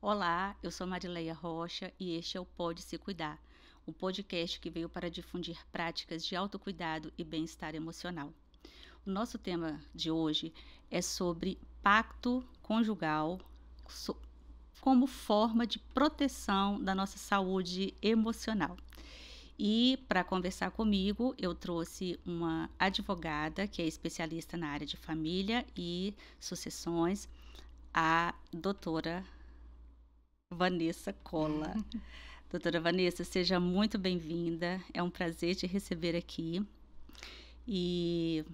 Olá, eu sou Marileia Rocha e este é o Pode Se Cuidar, um podcast que veio para difundir práticas de autocuidado e bem-estar emocional. O nosso tema de hoje é sobre pacto conjugal como forma de proteção da nossa saúde emocional. E para conversar comigo, eu trouxe uma advogada que é especialista na área de família e sucessões, a doutora Vanessa Cola. Doutora Vanessa, seja muito bem-vinda. É um prazer te receber aqui. E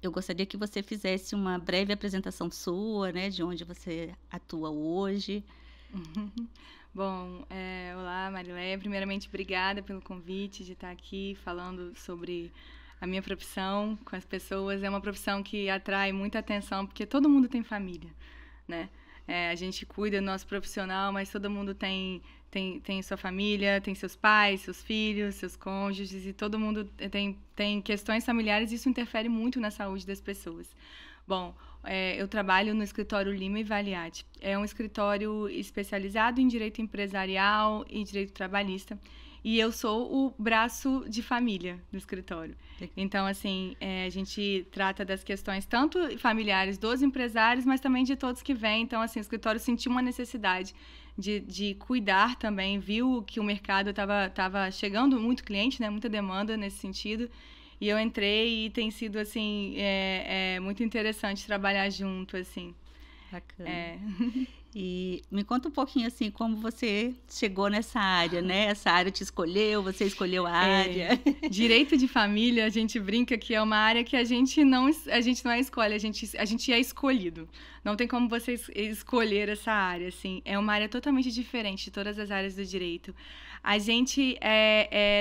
eu gostaria que você fizesse uma breve apresentação sua, né, de onde você atua hoje. Bom, olá, Marileia. Primeiramente, obrigada pelo convite de estar aqui falando sobre a minha profissão com as pessoas. É uma profissão que atrai muita atenção, porque todo mundo tem família, né? A gente cuida do nosso profissional, mas todo mundo tem sua família, tem seus pais, seus filhos, seus cônjuges, e todo mundo tem questões familiares, e isso interfere muito na saúde das pessoas. Bom, eu trabalho no escritório Lima e Valiati. É um escritório especializado em direito empresarial e direito trabalhista. E eu sou o braço de família do escritório. Então, assim, a gente trata das questões tanto familiares dos empresários, mas também de todos que vêm. Então, assim, o escritório sentiu uma necessidade de cuidar também, viu que o mercado estava chegando muito cliente, né, muita demanda nesse sentido. E eu entrei e tem sido, assim, muito interessante trabalhar junto, assim. Bacana. E me conta um pouquinho, assim, como você chegou nessa área, né? Essa área te escolheu, você escolheu a área. Direito de família, a gente brinca que é uma área que a gente não é escolhe, a gente é escolhido. Não tem como você escolher essa área, assim. É uma área totalmente diferente de todas as áreas do direito. A gente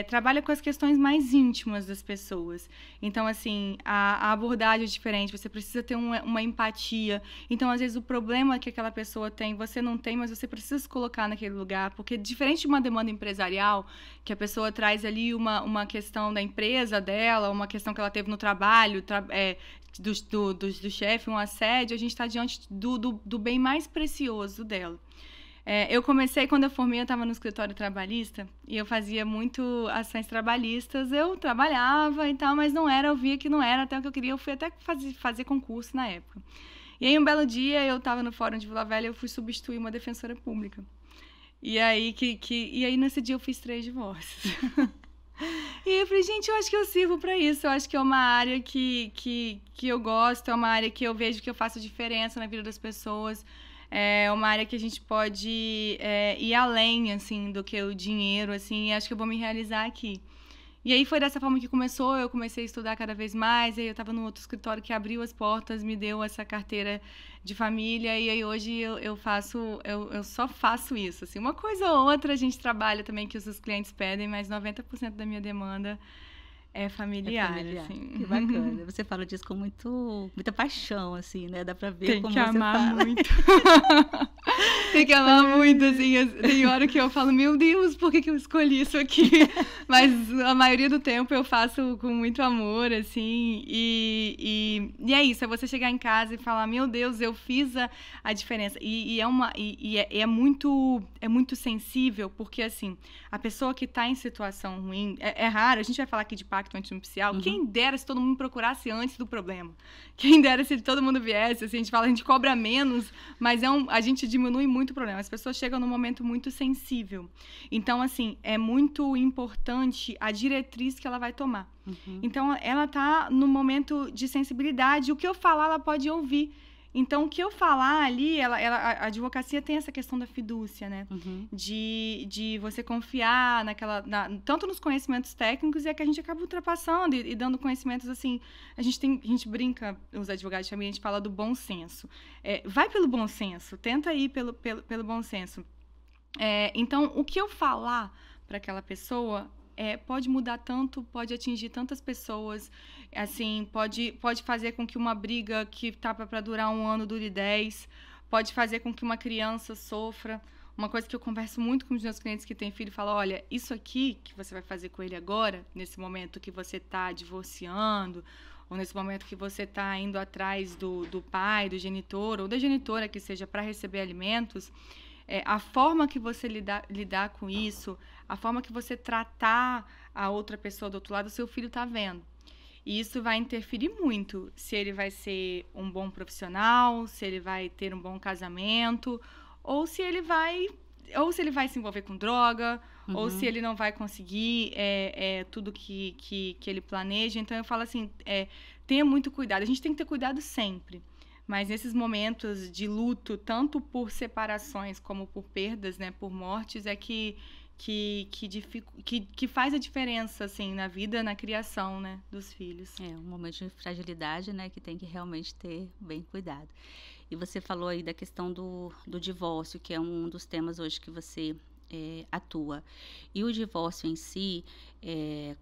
trabalha com as questões mais íntimas das pessoas. Então, assim, a abordagem é diferente, você precisa ter uma empatia. Então, às vezes, o problema que aquela pessoa tem, você não tem, mas você precisa se colocar naquele lugar. Porque, diferente de uma demanda empresarial, que a pessoa traz ali uma questão da empresa dela, uma questão que ela teve no trabalho, do chefe, um assédio, a gente está diante do bem mais precioso dela. Eu comecei, quando eu formei, eu estava no escritório trabalhista e eu fazia muito ações trabalhistas. Eu trabalhava e tal, mas não era, eu via que não era até o que eu queria. Eu fui até fazer concurso na época. E aí, um belo dia, eu estava no Fórum de Vila Velha e eu fui substituir uma defensora pública. E aí, nesse dia, eu fiz 3 divórcios. E eu falei, gente, eu acho que eu sirvo para isso. Eu acho que é uma área que eu gosto, é uma área que eu vejo que eu faço diferença na vida das pessoas. É uma área que a gente pode ir além, assim, do que o dinheiro, assim, e acho que eu vou me realizar aqui. E aí foi dessa forma que começou, eu comecei a estudar cada vez mais, aí eu estava no outro escritório que abriu as portas, me deu essa carteira de família, e aí hoje eu só faço isso, assim, uma coisa ou outra a gente trabalha também que os clientes pedem, mas 90% da minha demanda é familiar, assim. Que bacana. Você fala disso com muita paixão, assim, né? Dá pra ver Tem como que você amar fala. muito. Tem que amar muito, assim. Tem hora que eu falo, meu Deus, por que eu escolhi isso aqui? Mas a maioria do tempo eu faço com muito amor, assim. E é isso, é você chegar em casa e falar, meu Deus, eu fiz a diferença. É muito sensível, porque, assim, a pessoa que está em situação ruim, é raro, a gente vai falar aqui de pacto antinupcial, quem dera se todo mundo procurasse antes do problema. Quem dera se todo mundo viesse, assim, a gente cobra menos, mas a gente diminui muito o problema. As pessoas chegam num momento muito sensível. Então, assim, é muito importante a diretriz que ela vai tomar. Então, ela está no momento de sensibilidade, o que eu falar, ela pode ouvir. Então, o que eu falar ali, a advocacia tem essa questão da fidúcia, né? De você confiar tanto nos conhecimentos técnicos, e é que a gente acaba ultrapassando e dando conhecimentos, assim... A gente brinca, os advogados de família, a gente fala do bom senso. Vai pelo bom senso, tenta ir pelo bom senso. Então, o que eu falar para aquela pessoa... pode mudar tanto, pode atingir tantas pessoas, assim, pode fazer com que uma briga que tá para durar 1 ano dure 10, pode fazer com que uma criança sofra, Uma coisa que eu converso muito com os meus clientes que têm filho, falo, olha, isso aqui que você vai fazer com ele agora, nesse momento que você está divorciando, ou nesse momento que você está indo atrás do pai, do genitor, ou da genitora, que seja para receber alimentos, a forma que você lidar com isso, a forma que você tratar a outra pessoa do outro lado, o seu filho está vendo. E isso vai interferir muito se ele vai ser um bom profissional, se ele vai ter um bom casamento, ou se ele vai se envolver com droga, ou se ele não vai conseguir tudo que ele planeja. Então, eu falo assim, tenha muito cuidado. A gente tem que ter cuidado sempre. Mas nesses momentos de luto, tanto por separações como por perdas, né, por mortes, que faz a diferença, assim, na vida, na criação, né, dos filhos. Um momento de fragilidade, né, que tem que realmente ter bem cuidado. E você falou aí da questão do divórcio, que é um dos temas hoje que você atua. E o divórcio em si,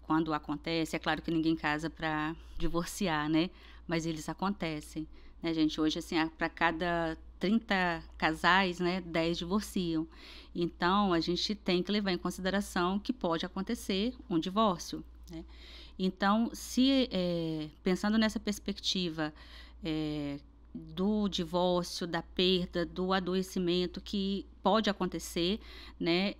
quando acontece, é claro que ninguém casa para divorciar, né, mas eles acontecem. Né, gente? Hoje, assim, para cada 30 casais, né, 10 divorciam. Então, a gente tem que levar em consideração que pode acontecer um divórcio. Né? Então, pensando nessa perspectiva do divórcio, da perda, do adoecimento que pode acontecer, né,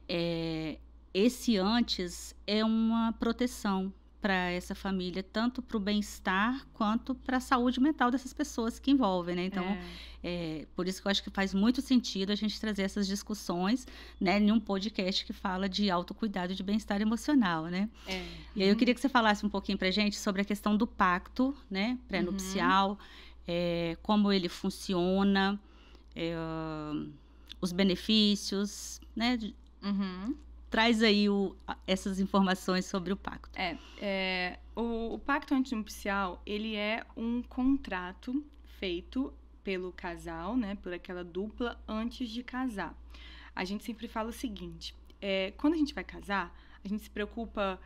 esse antes é uma proteção para essa família, tanto para o bem-estar quanto para a saúde mental dessas pessoas que envolvem, né? Então, por isso que eu acho que faz muito sentido a gente trazer essas discussões, né, em um podcast que fala de autocuidado e de bem-estar emocional, né? E aí eu queria que você falasse um pouquinho para a gente sobre a questão do pacto, né, pré-nupcial, como ele funciona, os benefícios, né? Traz aí essas informações sobre o pacto. O pacto antinupcial, ele é um contrato feito pelo casal, né, por aquela dupla, antes de casar. A gente sempre fala o seguinte, quando a gente vai casar, a gente se preocupa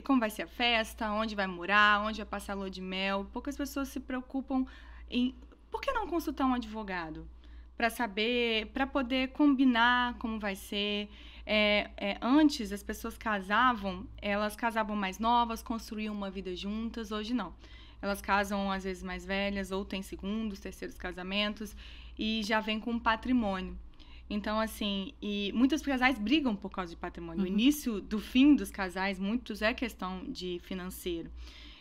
como vai ser a festa, onde vai morar, onde vai passar a lua de mel. Poucas pessoas se preocupam em... Por que não consultar um advogado? Para saber, para poder combinar como vai ser... Antes, as pessoas elas casavam mais novas, construíam uma vida juntas. Hoje, não. Elas casam, às vezes, mais velhas, ou têm segundos, terceiros casamentos, e já vem com um patrimônio. Então, assim, e muitos casais brigam por causa de patrimônio. O início do fim dos casais, muitos é questão de financeiro.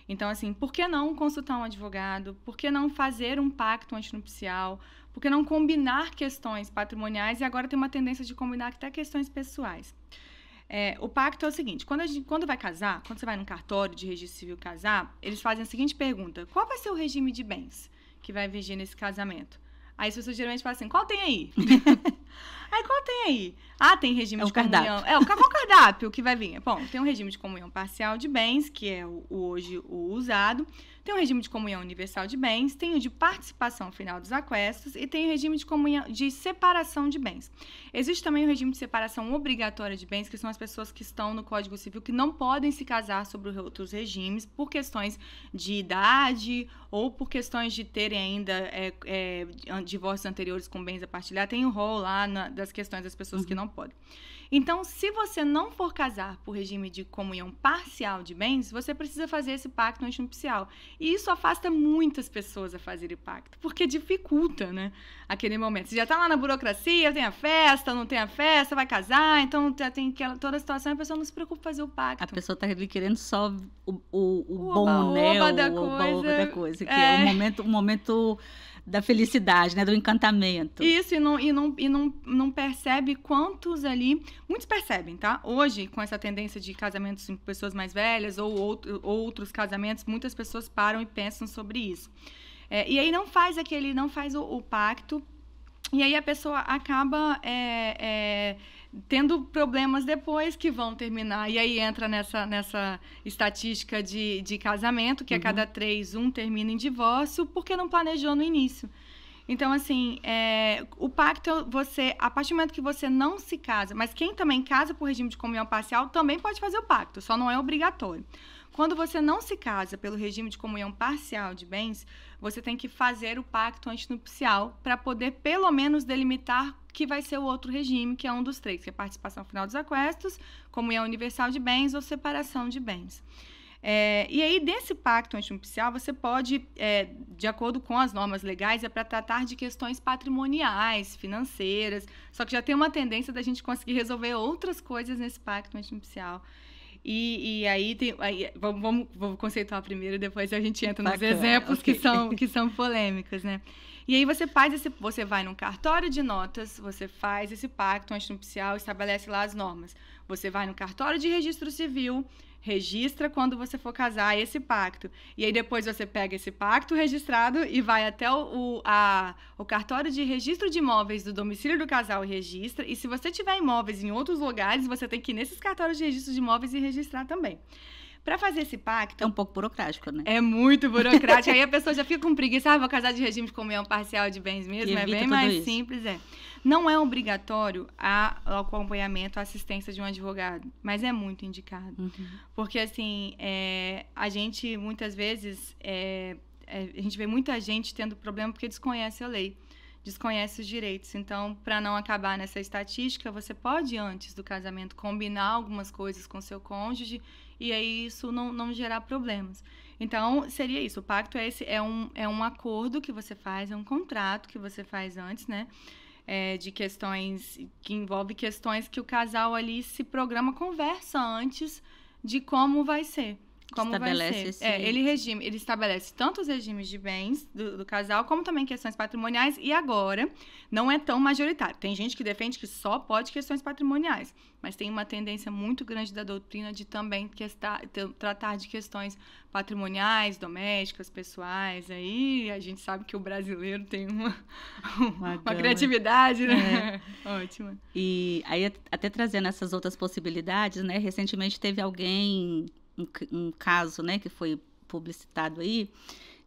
Então, assim, por que não consultar um advogado? Por que não fazer um pacto antinupcial? Por que não combinar questões patrimoniais? E agora tem uma tendência de combinar até questões pessoais. O pacto é o seguinte, quando vai casar, quando você vai num cartório de registro civil casar, eles fazem a seguinte pergunta: qual vai ser o regime de bens que vai vigir nesse casamento? Aí as pessoas geralmente falam assim, qual tem aí? Aí, qual tem aí? Tem regime de comunhão. Cardápio. Qual o cardápio que vai vir? Bom, tem um regime de comunhão parcial de bens, que é hoje o usado. Tem um regime de comunhão universal de bens, tem o de participação final dos aquestos e tem o regime de comunhão de separação de bens. Existe também o regime de separação obrigatória de bens, que são as pessoas que estão no Código Civil que não podem se casar sobre outros regimes por questões de idade ou por questões de terem ainda divórcios anteriores com bens a partilhar. Tem o rol lá das questões das pessoas que não podem. Então, se você não for casar por regime de comunhão parcial de bens, você precisa fazer esse pacto antinupcial. E isso afasta muitas pessoas a fazerem pacto, porque dificulta, né, aquele momento. Você já está lá na burocracia, tem a festa, não tem a festa, vai casar, então já tem toda a situação e a pessoa não se preocupa em fazer o pacto. A pessoa está ali querendo só o bom, né? O oba da coisa, que é o momento da felicidade, né, do encantamento. Isso, e não percebe quantos ali... Muitos percebem, tá? Hoje, com essa tendência de casamentos com pessoas mais velhas ou outros casamentos, muitas pessoas param e pensam sobre isso. E aí não faz o pacto, e aí a pessoa acaba tendo problemas depois que vão terminar. E aí entra nessa estatística de casamento, que a cada 3, um termina em divórcio, porque não planejou no início. Então, assim, o pacto, a partir do momento que você não se casa, mas quem também casa por regime de comunhão parcial também pode fazer o pacto, só não é obrigatório. Quando você não se casa pelo regime de comunhão parcial de bens, você tem que fazer o pacto antinupcial para poder, pelo menos, delimitar que vai ser o outro regime, que é um dos três, que é participação final dos aquestos, comunhão universal de bens ou separação de bens. E aí, desse pacto antinupcial, você pode, de acordo com as normas legais, é para tratar de questões patrimoniais, financeiras, só que já tem uma tendência da gente conseguir resolver outras coisas nesse pacto antinupcial. E aí, vamos conceituar primeiro, depois a gente entra nos exemplos okay. que são polêmicos, né? E aí você vai num cartório de notas, você faz esse pacto antinupcial, estabelece lá as normas. Você vai no cartório de registro civil, registra quando você for casar esse pacto. E aí depois você pega esse pacto registrado e vai até o cartório de registro de imóveis do domicílio do casal e registra. E se você tiver imóveis em outros lugares, você tem que ir nesses cartórios de registro de imóveis e registrar também. Para fazer esse pacto... É um pouco burocrático, né? É muito burocrático. Aí a pessoa já fica com preguiça. Vou casar de regime de comunhão parcial de bens mesmo. É bem mais simples, Não é obrigatório o acompanhamento, a assistência de um advogado, mas é muito indicado. Uhum. Porque, assim, a gente, muitas vezes, a gente vê muita gente tendo problema porque desconhece a lei, desconhece os direitos. Então, para não acabar nessa estatística, você pode, antes do casamento, combinar algumas coisas com seu cônjuge e aí isso não gerar problemas. Então, seria isso. O pacto é um acordo que você faz, é um contrato que você faz antes, né? De questões que envolve questões que o casal ali se programa, conversa antes de como vai ser. Como estabelece vai ser. Ele estabelece tanto os regimes de bens do casal, como também questões patrimoniais, e agora não é tão majoritário. Tem gente que defende que só pode questões patrimoniais, mas tem uma tendência muito grande da doutrina de também tratar de questões patrimoniais, domésticas, pessoais. Aí a gente sabe que o brasileiro tem uma criatividade, né? Ótima. E aí, até trazendo essas outras possibilidades, né? Recentemente teve alguém... Um caso, né, que foi publicitado aí,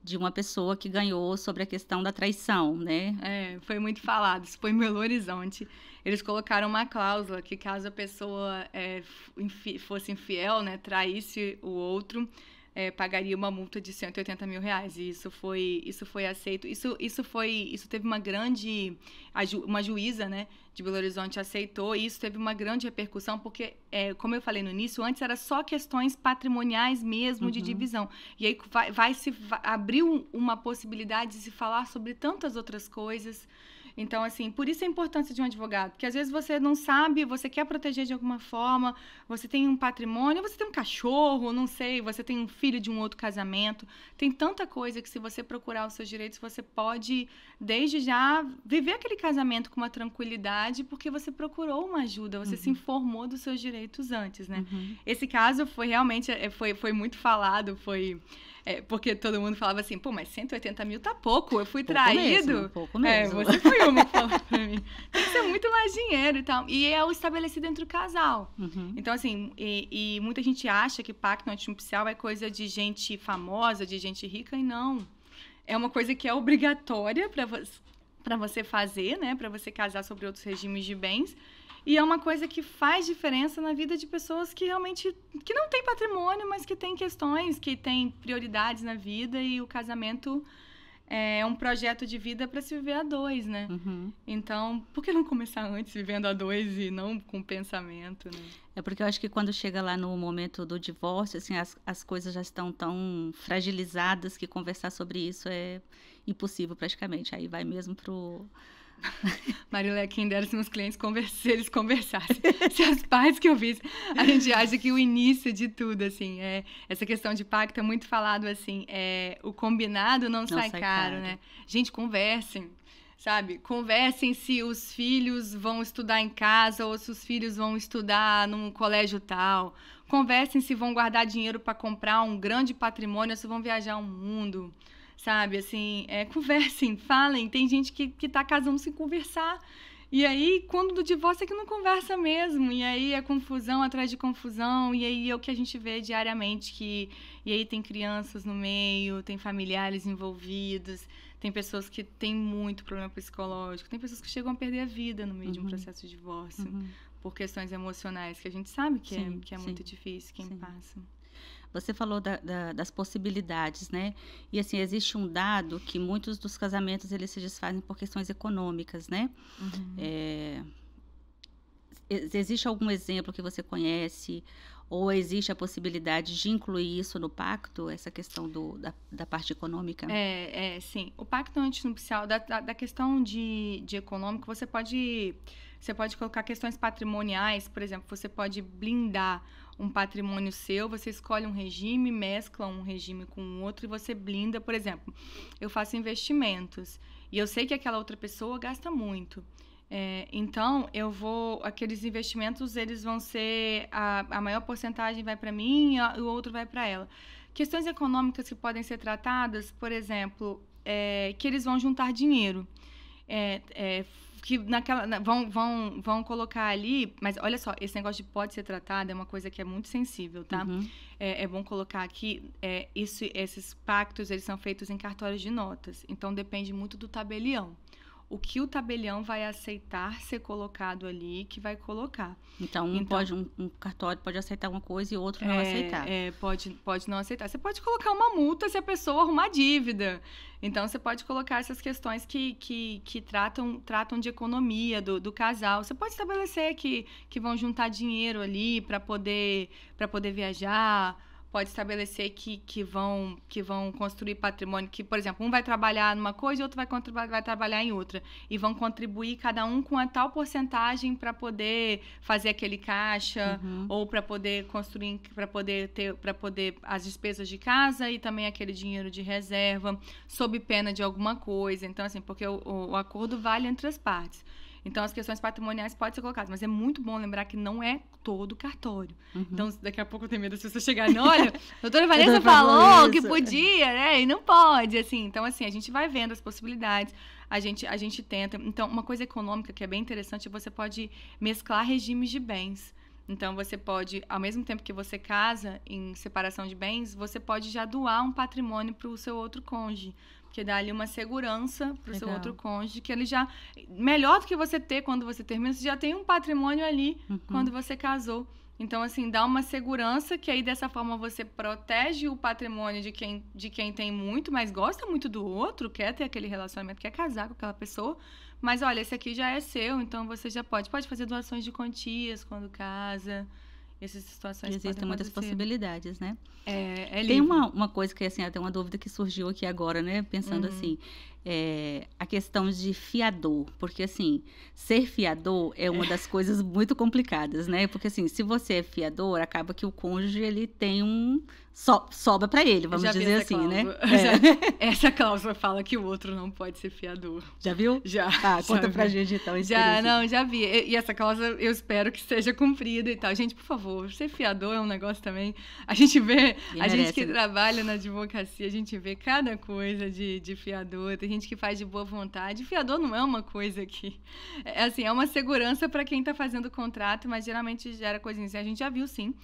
de uma pessoa que ganhou sobre a questão da traição, né? Foi muito falado, isso foi em Belo Horizonte. Eles colocaram uma cláusula que caso a pessoa fosse infiel, né, traísse o outro, pagaria uma multa de R$180 mil. E isso foi aceito. Isso teve uma grande... Uma juíza, né, de Belo Horizonte aceitou, e isso teve uma grande repercussão, porque, como eu falei no início, antes era só questões patrimoniais mesmo, de divisão. E aí abriu uma possibilidade de se falar sobre tantas outras coisas. Então, assim, por isso a importância de um advogado, porque às vezes você não sabe, você quer proteger de alguma forma, você tem um patrimônio, você tem um cachorro, não sei, você tem um filho de um outro casamento, tem tanta coisa que se você procurar os seus direitos, você pode, desde já, viver aquele casamento com uma tranquilidade, porque você procurou uma ajuda, você se informou dos seus direitos antes, né? Esse caso foi realmente, foi muito falado, porque todo mundo falava assim, mas 180 mil tá pouco, eu fui traído. Pouco mesmo. Você foi uma que falou pra mim. Tem que ser muito mais dinheiro e tal. E é o estabelecido entre o casal. Então, assim, e muita gente acha que pacto antinupcial é coisa de gente famosa, de gente rica, e não. É uma coisa que é obrigatória para você fazer, né? Para você casar sobre outros regimes de bens. E é uma coisa que faz diferença na vida de pessoas que realmente que não têm patrimônio, mas que têm questões, que têm prioridades na vida, e o casamento é um projeto de vida para se viver a dois, né? Então, por que não começar antes vivendo a dois e não com pensamento, né? É porque eu acho que quando chega lá no momento do divórcio, assim, as coisas já estão tão fragilizadas que conversar sobre isso é impossível praticamente. Aí vai mesmo pro... Marilé, quem dera se meus clientes eles conversassem. Se as partes que eu fiz, a gente acha que o início de tudo, assim, essa questão de pacto é muito falado, assim, o combinado não sai caro, né? Gente, conversem, sabe? Conversem se os filhos vão estudar em casa ou se os filhos vão estudar num colégio tal. Conversem se vão guardar dinheiro para comprar um grande patrimônio ou se vão viajar o mundo. Sabe, assim, conversem, falem. Tem gente que tá casando sem conversar. E aí, quando do divórcio é que não conversa mesmo. E aí é confusão atrás de confusão. E aí é o que a gente vê diariamente. E aí tem crianças no meio, tem familiares envolvidos, tem pessoas que têm muito problema psicológico, tem pessoas que chegam a perder a vida no meio de um processo de divórcio. Por questões emocionais, que a gente sabe que é muito difícil quem passa. Você falou das possibilidades, né? E assim, existe um dado que muitos dos casamentos eles se desfazem por questões econômicas, né? Existe algum exemplo que você conhece? Ou existe a possibilidade de incluir isso no pacto, essa questão da parte econômica? Sim. O pacto antinupcial, da questão de econômico, você pode colocar questões patrimoniais, por exemplo, você pode blindar um patrimônio seu, você escolhe um regime, mescla um regime com o outro e você blinda. Por exemplo, eu faço investimentos e eu sei que aquela outra pessoa gasta muito. Então, aqueles investimentos, eles vão ser, a maior porcentagem vai para mim e o outro vai para ela. Questões econômicas que podem ser tratadas, por exemplo, que eles vão juntar dinheiro. Que vão colocar ali, mas olha só, esse negócio de pode ser tratado é uma coisa que é muito sensível, tá? É bom colocar aqui, esses pactos, eles são feitos em cartórios de notas, então depende muito do tabelião. O que o tabelião vai aceitar ser colocado ali, que vai colocar. Então um cartório pode aceitar uma coisa e o outro não aceitar. Pode não aceitar. Você pode colocar uma multa se a pessoa arrumar dívida. Então, você pode colocar essas questões que tratam de economia do casal. Você pode estabelecer que vão juntar dinheiro ali para poder viajar. Pode estabelecer que vão construir patrimônio, que, por exemplo, um vai trabalhar numa coisa e outro vai trabalhar em outra. E vão contribuir cada um com a tal porcentagem para poder fazer aquele caixa, ou para poder construir, para poder as despesas de casa e também aquele dinheiro de reserva, sob pena de alguma coisa. Então, assim, porque o acordo vale entre as partes. Então, as questões patrimoniais podem ser colocadas, mas é muito bom lembrar que não é todo cartório. Então, daqui a pouco eu tenho medo das pessoas chegarem, olha, a doutora Vanessa falou que podia, né? E não pode, assim. Então, assim, a gente vai vendo as possibilidades, a gente tenta. Então, uma coisa econômica que é bem interessante, você pode mesclar regimes de bens. Então, você pode, ao mesmo tempo que você casa em separação de bens, você pode já doar um patrimônio para o seu outro cônjuge. Porque dá ali uma segurança para o seu outro cônjuge, que ele já... Melhor do que você ter quando você termina, você já tem um patrimônio ali quando você casou. Então, assim, dá uma segurança que aí, dessa forma, você protege o patrimônio de quem tem muito, mas gosta muito do outro, quer ter aquele relacionamento, quer casar com aquela pessoa. Mas, olha, esse aqui já é seu, então você já pode fazer doações de quantias quando casa. Essas situações existem muitas possibilidades, né? É tem uma coisa que, assim, até uma dúvida que surgiu aqui agora, né? Pensando assim, a questão de fiador. Porque, assim, ser fiador é uma das coisas muito complicadas, né? Porque, assim, se você é fiador, acaba que o cônjuge, ele tem sobra para ele, vamos dizer assim, né? Essa cláusula fala que o outro não pode ser fiador. Já viu? Já. Conta pra gente, então. Já vi. E essa cláusula, eu espero que seja cumprida e tal. Gente, por favor, ser fiador é um negócio também... A gente vê, gente que trabalha na advocacia, a gente vê cada coisa de fiador. Tem gente que faz de boa vontade. Fiador não é uma coisa que... É uma segurança para quem está fazendo o contrato, mas geralmente gera coisinhas. A gente já viu, sim,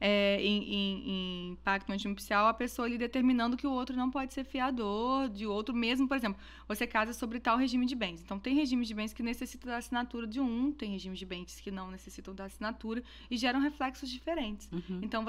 em pacto antinupcial, a pessoa ali determinando que o outro não pode ser fiador de outro mesmo. Por exemplo, você casa sobre tal regime de bens. Então, tem regimes de bens que necessitam da assinatura de um, tem regimes de bens que não necessitam da assinatura e geram reflexos diferentes. Então,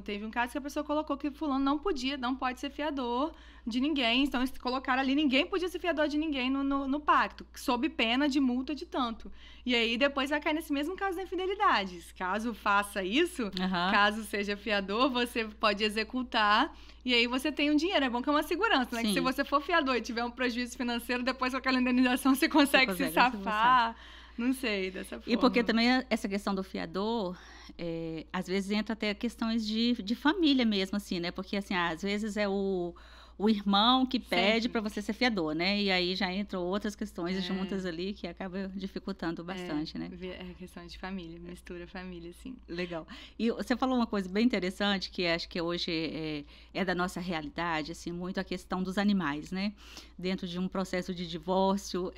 teve um caso que a pessoa colocou que fulano não pode ser fiador de ninguém. Então, eles colocaram ali, ninguém podia ser fiador de ninguém no pacto, sob pena de multa de tanto. E aí, depois vai cair nesse mesmo caso da infidelidade. Caso faça isso, caso seja fiador, você pode executar e aí você tem um dinheiro. É bom que é uma segurança, né? Que se você for fiador e tiver um prejuízo financeiro, depois com aquela indenização você consegue se safar. Não sei, dessa forma. E porque também essa questão do fiador, às vezes entra até questões de família mesmo, assim, né? Porque, assim, às vezes é o o irmão que pede Sempre. para você ser fiador, né? E aí já entram outras questões juntas ali que acaba dificultando bastante, né? É questão de família, mistura família, sim. Legal. E você falou uma coisa bem interessante, que acho que hoje é da nossa realidade, assim, muito a questão dos animais, né? Dentro de um processo de divórcio,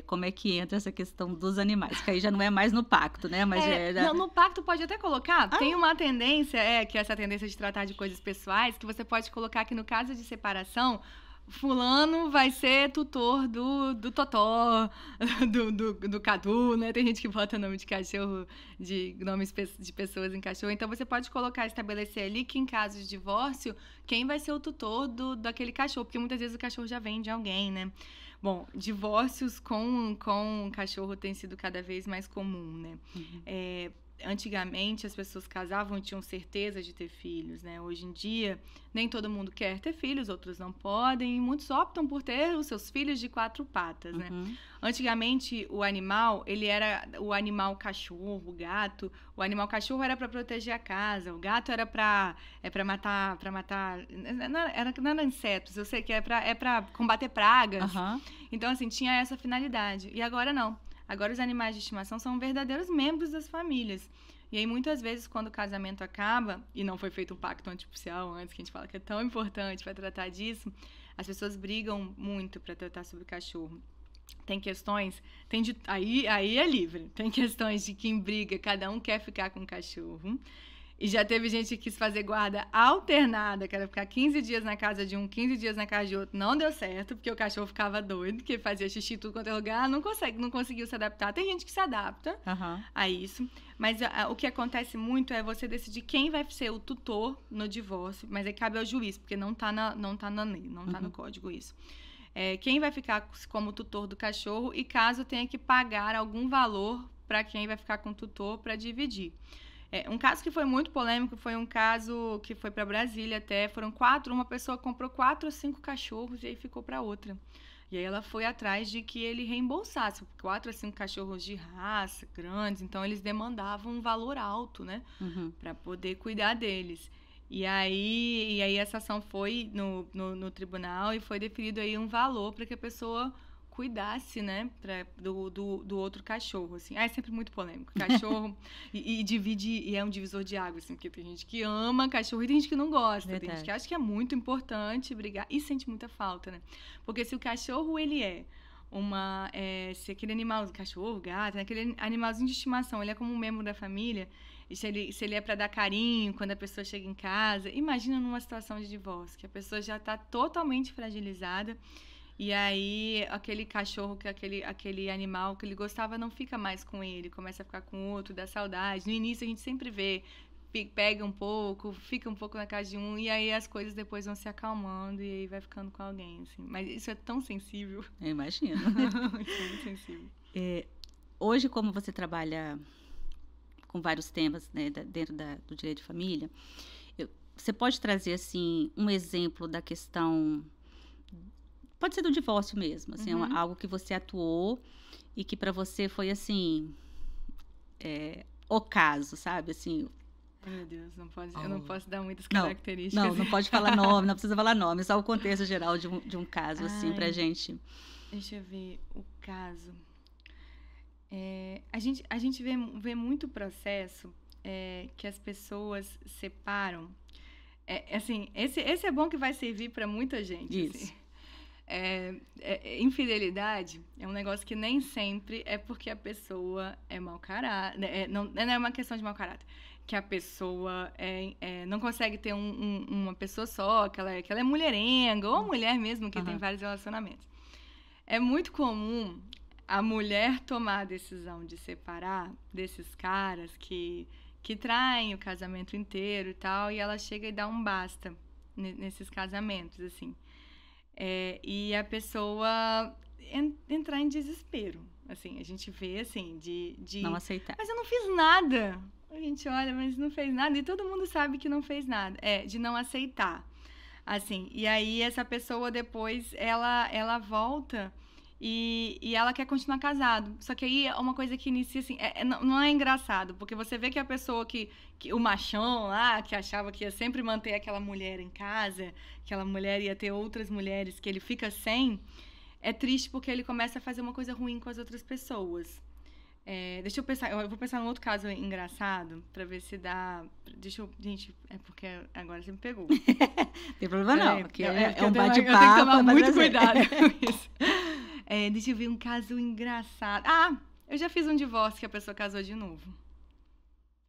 como é que entra essa questão dos animais? Que aí já não é mais no pacto, né? Mas Não, no pacto pode até colocar. Tem uma tendência, que é essa tendência de tratar de coisas pessoais, que você pode colocar que no caso de separação, fulano vai ser tutor do Totó, do Cadu, né? Tem gente que bota nome de cachorro, de nomes de pessoas em cachorro. Então, você pode colocar, estabelecer ali que em caso de divórcio, quem vai ser o tutor daquele cachorro. Porque muitas vezes o cachorro já vem de alguém, né? Bom, divórcios com cachorro tem sido cada vez mais comum, né? Uhum. Antigamente as pessoas casavam e tinham certeza de ter filhos, né? Hoje em dia, nem todo mundo quer ter filhos, outros não podem, e muitos optam por ter os seus filhos de 4 patas, né? Antigamente, o animal, ele era o animal cachorro, o gato. O animal cachorro era para proteger a casa, o gato era para matar, não era insetos, eu sei que é para combater pragas. Então, assim, tinha essa finalidade. E agora não. Agora, os animais de estimação são verdadeiros membros das famílias. E aí, muitas vezes, quando o casamento acaba, e não foi feito um pacto antipicial antes, que a gente fala que é tão importante para tratar disso, as pessoas brigam muito para tratar sobre o cachorro. Tem questões, aí é livre. Tem questões de quem briga, cada um quer ficar com o cachorro. E já teve gente que quis fazer guarda alternada, que era ficar 15 dias na casa de um, 15 dias na casa de outro. Não deu certo, porque o cachorro ficava doido, que fazia xixi tudo quanto é lugar, não conseguiu se adaptar. Tem gente que se adapta a isso. Mas o que acontece muito é você decidir quem vai ser o tutor no divórcio, mas aí cabe ao juiz, porque não tá na lei, não tá no código isso. Quem vai ficar como tutor do cachorro e caso tenha que pagar algum valor para quem vai ficar com o tutor para dividir. Um caso que foi muito polêmico foi um caso que foi para Brasília até, uma pessoa comprou 4 ou 5 cachorros e aí ficou para outra. E aí ela foi atrás de que ele reembolsasse, 4 ou 5 cachorros de raça, grandes, então eles demandavam um valor alto, né, para poder cuidar deles. E aí essa ação foi no tribunal e foi definido aí um valor para que a pessoa cuidasse, né, do outro cachorro, assim. É sempre muito polêmico. Cachorro e divide, e é um divisor de água, assim, porque tem gente que ama cachorro e tem gente que não gosta. Verdade. Tem gente que acha que é muito importante brigar e sente muita falta, né? Porque se o cachorro, ele se aquele animal, cachorro, gato, né, aquele animalzinho de estimação, ele é como um membro da família, e se ele é para dar carinho quando a pessoa chega em casa, imagina numa situação de divórcio, que a pessoa já está totalmente fragilizada. E aí, aquele cachorro, aquele animal que ele gostava não fica mais com ele, começa a ficar com outro, dá saudade. No início, a gente sempre vê, pega um pouco, fica um pouco na casa de um, e aí as coisas depois vão se acalmando e aí vai ficando com alguém, assim. Mas isso é tão sensível. Eu imagino. Isso é muito sensível. Hoje, como você trabalha com vários temas, né, dentro do direito de família, você pode trazer, assim, um exemplo da questão... Pode ser do divórcio mesmo, assim, algo que você atuou e que para você foi, assim, o caso, sabe, assim... Meu Deus, eu não posso dar muitas características. Não pode falar nome, não precisa falar nome, só o contexto geral de um caso, assim, pra gente. Deixa eu ver o caso. A gente vê muito processo que as pessoas separam. Assim, esse é bom que vai servir para muita gente. Isso. Assim. Infidelidade é um negócio que nem sempre é porque a pessoa é mau caráter. Não é uma questão de mau caráter. Que a pessoa não consegue ter uma pessoa só, que ela é mulherenga, ou a mulher mesmo que tem vários relacionamentos. É muito comum a mulher tomar a decisão de separar desses caras que traem o casamento inteiro e tal, e ela chega e dá um basta nesses casamentos, assim. E a pessoa entrar em desespero. Assim, a gente vê, assim, de... Não aceitar. Mas eu não fiz nada. A gente olha, mas não fez nada. E todo mundo sabe que não fez nada. De não aceitar. Assim, e aí essa pessoa depois, ela volta E ela quer continuar casado. Só que aí é uma coisa que inicia assim, não é engraçado, porque você vê que a pessoa que o machão lá, que achava que ia sempre manter aquela mulher em casa, aquela mulher ia ter outras mulheres que ele fica sem, é triste porque ele começa a fazer uma coisa ruim com as outras pessoas. Deixa eu pensar, eu vou pensar num outro caso engraçado, pra ver se dá. Gente, é porque agora você me pegou. Tem problema não, porque é um bate-papo. Eu tenho que tomar muito cuidado com isso. Deixa eu ver um caso engraçado. Eu já fiz um divórcio que a pessoa casou de novo.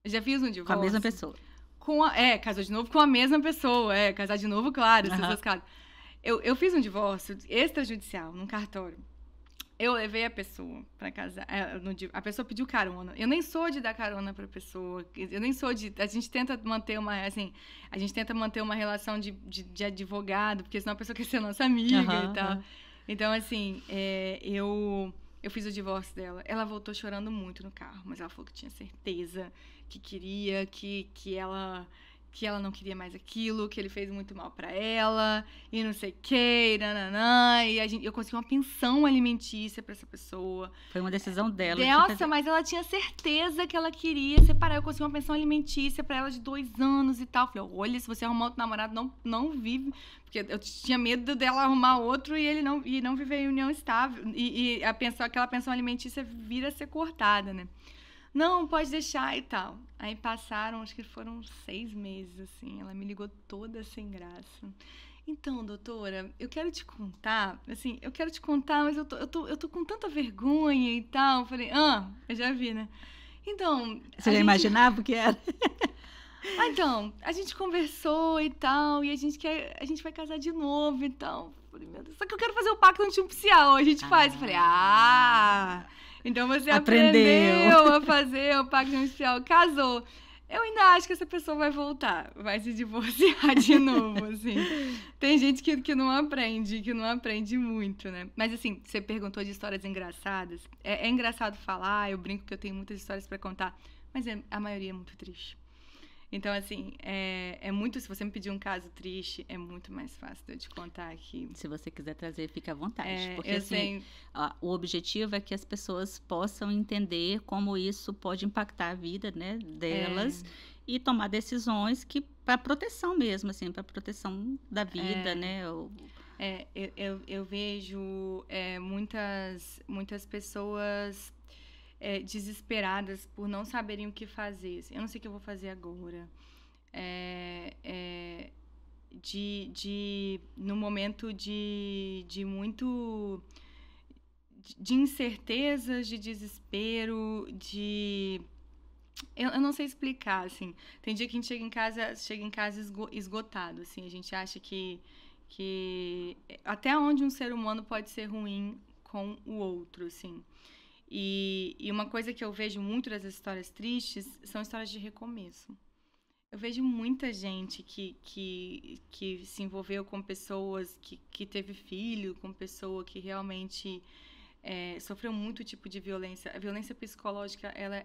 Eu já fiz um divórcio. Com a mesma pessoa. Casou de novo com a mesma pessoa. Casar de novo, claro, as pessoas casam. Eu fiz um divórcio extrajudicial num cartório. Eu levei a pessoa pra casar. A pessoa pediu carona. Eu nem sou de dar carona pra pessoa. Eu nem sou de. A gente tenta manter uma. Assim, a gente tenta manter uma relação de advogado, porque senão a pessoa quer ser nossa amiga e tal. Então, assim, eu fiz o divórcio dela. Ela voltou chorando muito no carro, mas ela falou que tinha certeza, que queria, que ela não queria mais aquilo, que ele fez muito mal pra ela, e não sei o que, nananã, e eu consegui uma pensão alimentícia pra essa pessoa. Foi uma decisão dela. Nossa, mas ela tinha certeza que ela queria separar. Eu consegui uma pensão alimentícia pra ela de 2 anos e tal. Falei, olha, se você arrumar outro namorado, não vive. Porque eu tinha medo dela arrumar outro e ele não viver em união estável. E aquela pensão alimentícia vira a ser cortada, né? Não, pode deixar e tal. Aí passaram, acho que foram 6 meses, assim. Ela me ligou toda sem graça. Então, doutora, eu quero te contar, mas eu tô com tanta vergonha e tal. Eu falei, eu já vi, né? Então... Você já imaginava o que era? Então, a gente conversou e tal, e a gente vai casar de novo e tal. Eu falei, meu Deus, só que eu quero fazer o pacto antinupcial, a gente faz. Eu falei, então você aprendeu a fazer o pacto antinupcial, casou. Eu ainda acho que essa pessoa vai voltar, vai se divorciar de novo, assim. Tem gente que não aprende muito, né? Mas, assim, você perguntou de histórias engraçadas. É engraçado falar, eu brinco que eu tenho muitas histórias pra contar, mas a maioria é muito triste. Então, assim, se você me pedir um caso triste, é muito mais fácil de eu te contar aqui. Se você quiser trazer, fica à vontade. Porque, assim, o objetivo é que as pessoas possam entender como isso pode impactar a vida, né, delas e tomar decisões para proteção mesmo, assim, para proteção da vida, né? Eu vejo muitas pessoas... desesperadas por não saberem o que fazer. Eu não sei o que eu vou fazer agora. No momento de muito... de incertezas, de desespero, eu não sei explicar, assim. Tem dia que a gente chega em casa esgotado, assim. A gente acha que até onde um ser humano pode ser ruim com o outro, assim. E uma coisa que eu vejo muito das histórias tristes são histórias de recomeço. Eu vejo muita gente que se envolveu com pessoas, que teve filho, com pessoa que realmente sofreu muito tipo de violência. A violência psicológica, ela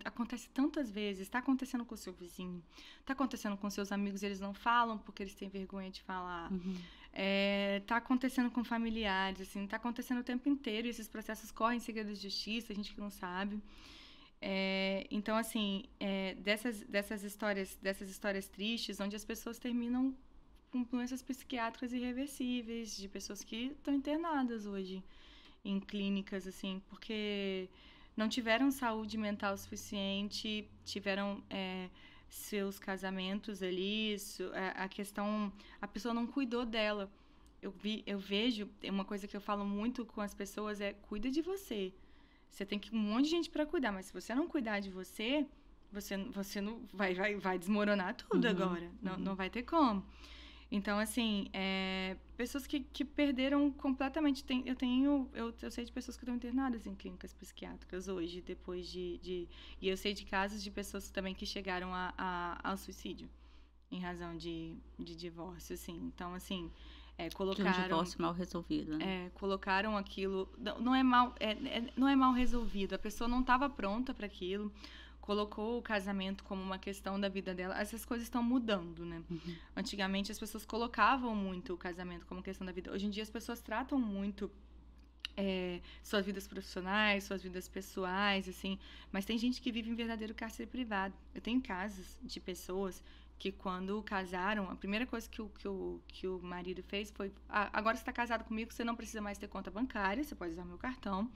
acontece tantas vezes. Está acontecendo com o seu vizinho, está acontecendo com seus amigos, eles não falam porque eles têm vergonha de falar. Tá acontecendo com familiares, assim, tá acontecendo o tempo inteiro, e esses processos correm em segredo de justiça, a gente que não sabe. Então, assim, dessas histórias tristes, onde as pessoas terminam com doenças psiquiátricas irreversíveis, de pessoas que estão internadas hoje em clínicas, assim, porque não tiveram saúde mental suficiente, tiveram... seus casamentos ali, a questão, a pessoa não cuidou dela. Eu vejo, uma coisa que eu falo muito com as pessoas cuida de você. Você tem um monte de gente para cuidar, mas se você não cuidar de você não vai desmoronar tudo agora. Não vai ter como. Então, assim, pessoas que perderam completamente... Eu sei de pessoas que estão internadas em clínicas psiquiátricas hoje, depois E eu sei de casos de pessoas também que chegaram ao suicídio, em razão de divórcio, assim. Então, assim, colocaram... De um divórcio mal resolvido, né? Colocaram aquilo... Não é mal resolvido, a pessoa não estava pronta para aquilo... colocou o casamento como uma questão da vida dela. Essas coisas estão mudando, né? Antigamente, as pessoas colocavam muito o casamento como questão da vida. Hoje em dia, as pessoas tratam muito suas vidas profissionais, suas vidas pessoais, assim. Mas tem gente que vive em verdadeiro cárcere privado. Eu tenho casos de pessoas que, quando casaram, a primeira coisa que o marido fez foi: agora você está casado comigo, você não precisa mais ter conta bancária, você pode usar meu cartão.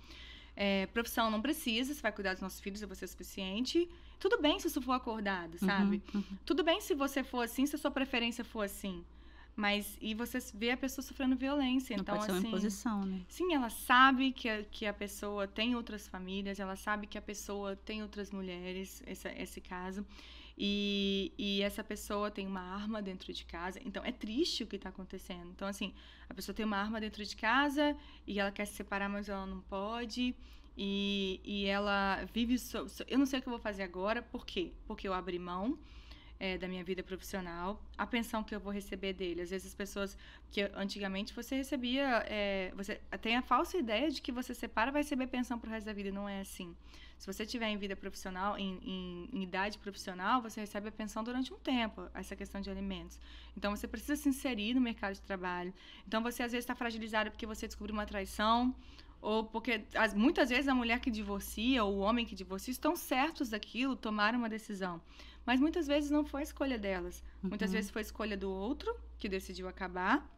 Profissão não precisa, você vai cuidar dos nossos filhos, eu vou ser suficiente. Tudo bem se isso for acordado, sabe? Tudo bem se você for assim, se a sua preferência for assim. Mas, e você vê a pessoa sofrendo violência. Não então, pode ser uma imposição, né? Sim, ela sabe que a pessoa tem outras famílias, ela sabe que a pessoa tem outras mulheres, esse caso. E essa pessoa tem uma arma dentro de casa. Então, é triste o que está acontecendo. Então, assim, a pessoa tem uma arma dentro de casa e ela quer se separar, mas ela não pode. E ela vive... Eu não sei o que eu vou fazer agora. Por quê? Porque eu abri mão da minha vida profissional, a pensão que eu vou receber dele. Às vezes as pessoas, que antigamente você recebia, você tem a falsa ideia de que você separa, vai receber pensão pro resto da vida, e não é assim. Se você tiver em vida profissional, em idade profissional, você recebe a pensão durante um tempo, essa questão de alimentos. Então, você precisa se inserir no mercado de trabalho. Então, você às vezes está fragilizado porque você descobriu uma traição, ou porque muitas vezes a mulher que divorcia ou o homem que divorcia estão certos daquilo, tomaram uma decisão. Mas muitas vezes não foi escolha delas. Muitas vezes foi escolha do outro, que decidiu acabar.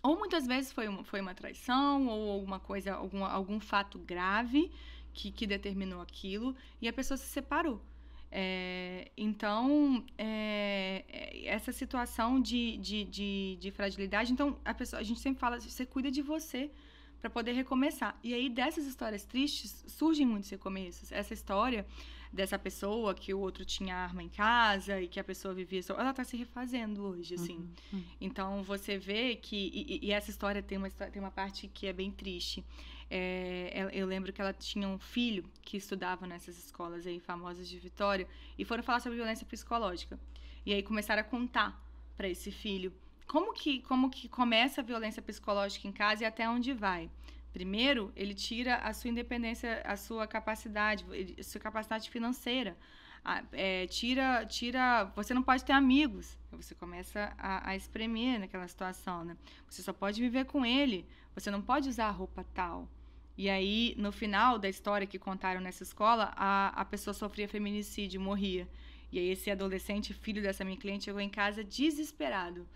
Ou muitas vezes foi uma traição, ou alguma coisa, algum fato grave que determinou aquilo, e a pessoa se separou. Então, essa situação de fragilidade, então a gente sempre fala, você cuida de você para poder recomeçar. E aí, dessas histórias tristes, surgem muitos recomeços. Essa história dessa pessoa que o outro tinha arma em casa e que a pessoa vivia... Ela está se refazendo hoje, assim. Então, você vê que... E essa história tem uma parte que é bem triste. Eu lembro que ela tinha um filho que estudava nessas escolas aí famosas de Vitória e foram falar sobre violência psicológica. E aí começaram a contar para esse filho como que começa a violência psicológica em casa e até onde vai. Primeiro, ele tira a sua independência, a sua capacidade financeira. Você não pode ter amigos. Você começa a espremer naquela situação, né? Você só pode viver com ele. Você não pode usar a roupa tal. E aí, no final da história que contaram nessa escola, a pessoa sofria feminicídio, morria. E aí, esse adolescente, filho dessa minha cliente, chegou em casa desesperado.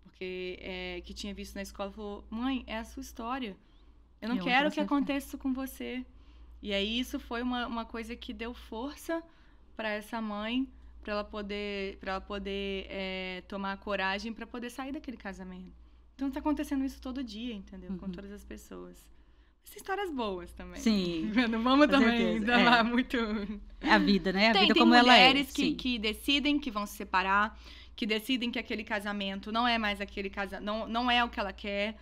Porque que tinha visto na escola, falou: mãe, é a sua história. Eu não quero que aconteça isso com você. E aí, isso foi uma coisa que deu força para essa mãe, para ela poder tomar coragem para poder sair daquele casamento. Então, está acontecendo isso todo dia, entendeu? Com todas as pessoas. Mas tem histórias boas também. Sim. Não vamos também dar muito... É a vida, né? A vida tem como ela é. Tem mulheres que decidem que vão se separar, que decidem que aquele casamento não é mais aquele casamento, não é o que ela quer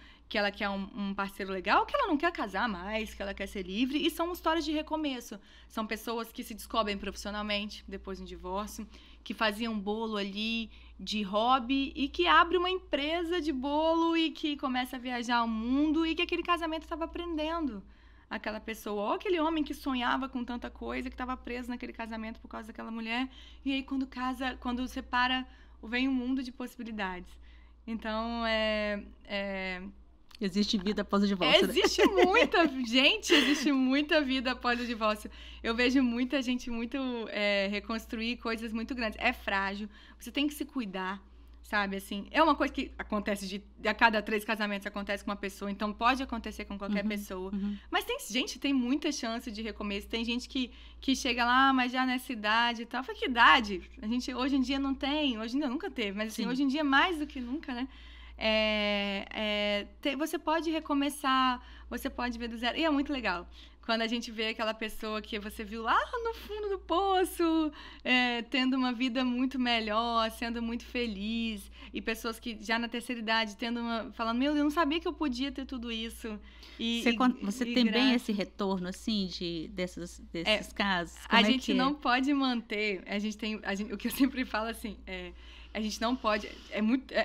um parceiro legal, que ela não quer casar mais, que ela quer ser livre, e são histórias de recomeço. São pessoas que se descobrem profissionalmente depois do divórcio, que faziam bolo ali de hobby e que abre uma empresa de bolo e que começa a viajar ao mundo e que aquele casamento estava prendendo aquela pessoa. Ou aquele homem que sonhava com tanta coisa, que estava preso naquele casamento por causa daquela mulher, e aí quando separa, vem um mundo de possibilidades. Então, existe vida após o divórcio. Existe muita vida após o divórcio. Eu vejo muita gente reconstruir coisas muito grandes. É frágil, você tem que se cuidar, sabe? Assim, é uma coisa que acontece a cada 3 casamentos acontece com uma pessoa, então pode acontecer com qualquer pessoa. Mas tem muita chance de recomeço. Tem gente que chega lá, mas já nessa idade e tal. Fala, que idade? A gente hoje em dia não tem, hoje em dia nunca teve, mas assim, hoje em dia mais do que nunca, né? Você pode recomeçar, você pode ver do zero. E é muito legal quando a gente vê aquela pessoa que você viu lá no fundo do poço, tendo uma vida muito melhor, sendo muito feliz, e pessoas que já na terceira idade falando: meu Deus, eu não sabia que eu podia ter tudo isso. Você tem bem esse retorno, assim, desses casos? A gente não pode manter, o que eu sempre falo assim, a gente não pode...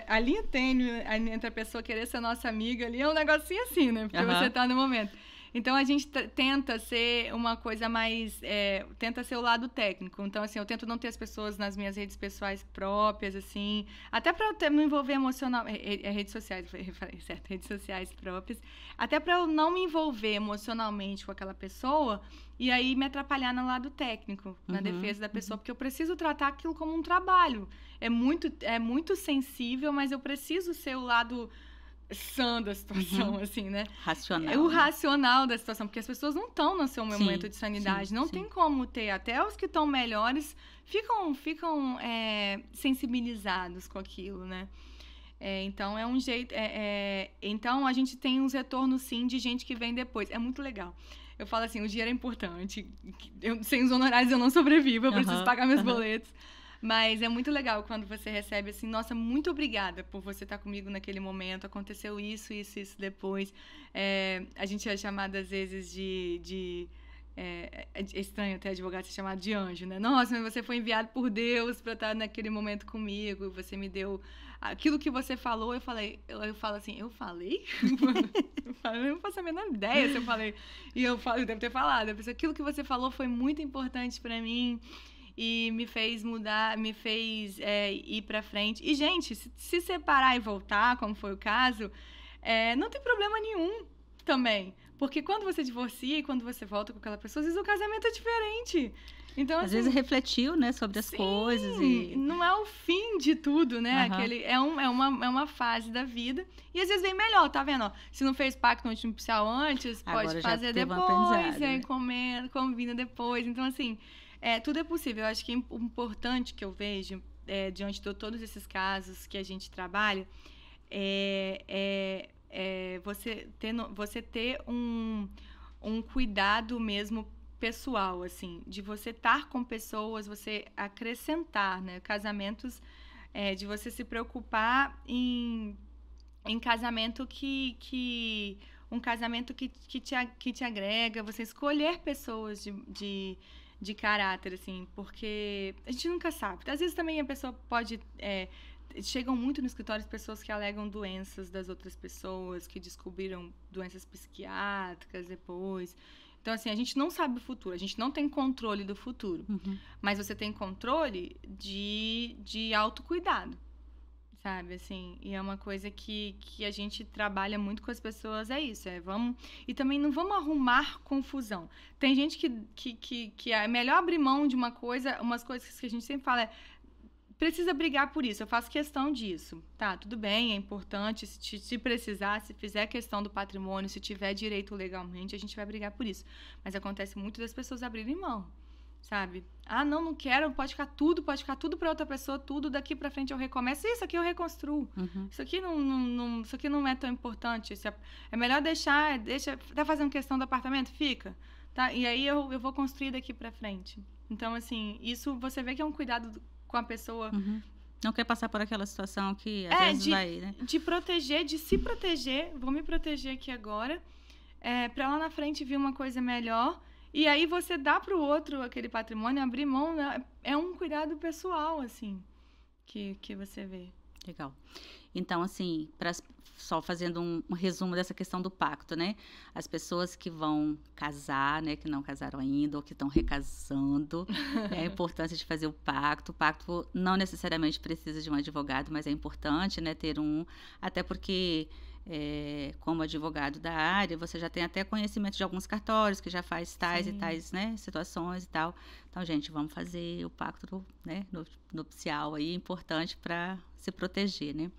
a linha tênue entre a pessoa querer ser nossa amiga ali é um negocinho assim, né? Porque você tá no momento. Então, a gente tenta ser uma coisa mais... tenta ser o lado técnico. Então, assim, eu tento não ter as pessoas nas minhas redes pessoais próprias, assim. Até para eu me envolver emocional... redes sociais, certo? Redes sociais próprias. Até para eu não me envolver emocionalmente com aquela pessoa e aí me atrapalhar no lado técnico, na defesa da pessoa. Porque eu preciso tratar aquilo como um trabalho. É muito sensível, mas eu preciso ser o lado... sã da situação, assim, né? Racional. É o racional da situação, porque as pessoas não estão no seu momento de sanidade. Sim, não tem como ter. Até os que estão melhores ficam sensibilizados com aquilo, né? Então, é um jeito... Então, a gente tem uns retornos, sim, de gente que vem depois. É muito legal. Eu falo assim, o dinheiro é importante. Sem os honorários eu não sobrevivo, eu preciso pagar meus boletos. Mas é muito legal quando você recebe assim, nossa, muito obrigada por você estar comigo naquele momento, aconteceu isso depois. A gente é chamado às vezes é estranho ter advogado ser chamado de anjo, né? Nossa, mas você foi enviado por Deus para estar naquele momento comigo, você me deu aquilo que você falou. Eu falo assim, eu falei? Eu não faço a menor ideia se eu falei. E eu devo ter falado. Aquilo que você falou foi muito importante para mim. E me fez mudar, me fez ir pra frente. E, gente, se separar e voltar, como foi o caso, não tem problema nenhum também. Porque quando você divorcia e quando você volta com aquela pessoa, às vezes o casamento é diferente. Então, às vezes refletiu, né, sobre as coisas. E não é o fim de tudo, né? É uma fase da vida. E às vezes vem melhor, tá vendo? Ó, se não fez pacto nupcial antes, agora pode fazer depois, combina depois. Então, assim... tudo é possível. Eu acho que o importante que eu vejo, diante de todos esses casos que a gente trabalha, você ter um cuidado mesmo pessoal, assim, de você estar com pessoas, você acrescentar, né? Casamentos, de você se preocupar em casamento um casamento que te agrega, você escolher pessoas de caráter, assim, porque a gente nunca sabe. Às vezes também a pessoa pode... chegam muito no escritório pessoas que alegam doenças das outras pessoas, que descobriram doenças psiquiátricas depois. Então, assim, a gente não sabe o futuro, a gente não tem controle do futuro. Mas você tem controle de autocuidado, sabe, assim, e é uma coisa que a gente trabalha muito com as pessoas, isso, e também não vamos arrumar confusão. Tem gente que é melhor abrir mão de umas coisas que a gente sempre fala, precisa brigar por isso, eu faço questão disso, tá, tudo bem, é importante, se precisar, se fizer questão do patrimônio, se tiver direito legalmente, a gente vai brigar por isso, mas acontece muito das pessoas abrirem mão, sabe? Não quero, pode ficar tudo para outra pessoa, tudo, daqui para frente eu recomeço, isso aqui eu reconstruo. Isso aqui isso aqui não é tão importante, é melhor deixa, tá fazendo questão do apartamento? Fica, tá? E aí eu vou construir daqui para frente. Então, assim, isso você vê que é um cuidado com a pessoa. Não quer passar por aquela situação que às vezes vai, né? De se proteger, vou me proteger aqui agora, para lá na frente vir uma coisa melhor. E aí você dá para o outro aquele patrimônio, abrir mão, né? É um cuidado pessoal, assim, que você vê. Legal. Então, assim, só fazendo um resumo dessa questão do pacto, né? As pessoas que vão casar, né? Que não casaram ainda ou que estão recasando, é importante de fazer o pacto. O pacto não necessariamente precisa de um advogado, mas é importante, né? Ter até porque... como advogado da área, você já tem até conhecimento de alguns cartórios que já faz tais e tais, né, situações e tal. Então, gente, vamos fazer o pacto, né, nupcial aí, importante para se proteger, né?